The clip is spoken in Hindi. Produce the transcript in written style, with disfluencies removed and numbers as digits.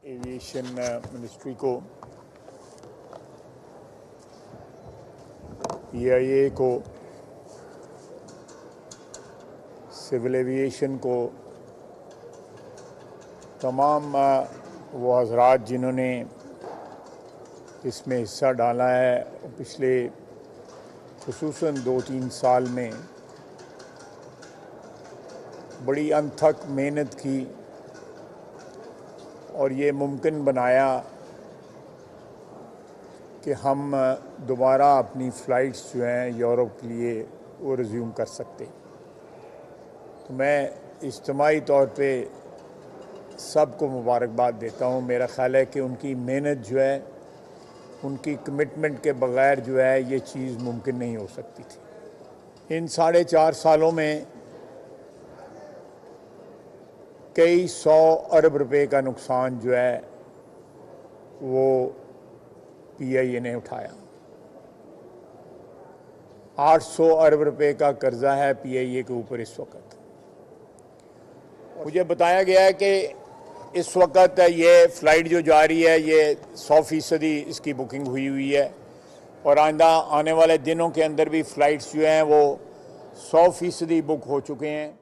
एविएशन मिनिस्ट्री को, पीआईए को, सिविल एविएशन को, तमाम वो हज़रात जिन्होंने इसमें हिस्सा डाला है पिछले खुसूसन 2-3 साल में बड़ी अनथक मेहनत की और ये मुमकिन बनाया कि हम दोबारा अपनी फ़्लाइट्स जो हैं यूरोप के लिए वो रिज़्यूम कर सकते। तो मैं इज्तिमाई तौर पे सबको मुबारकबाद देता हूँ। मेरा ख़्याल है कि उनकी मेहनत जो है, उनकी कमिटमेंट के बग़ैर जो है ये चीज़ मुमकिन नहीं हो सकती थी। इन 4.5 सालों में कई 100 अरब रुपए का नुकसान जो है वो पीआईए ने उठाया। 800 अरब रुपए का कर्जा है पीआईए के ऊपर इस वक्त। मुझे बताया गया है कि इस वक्त ये फ़्लाइट जो जा रही है ये 100% इसकी बुकिंग हुई है और आइंदा आने वाले दिनों के अंदर भी फ़्लाइट्स जो हैं वो 100% बुक हो चुके हैं।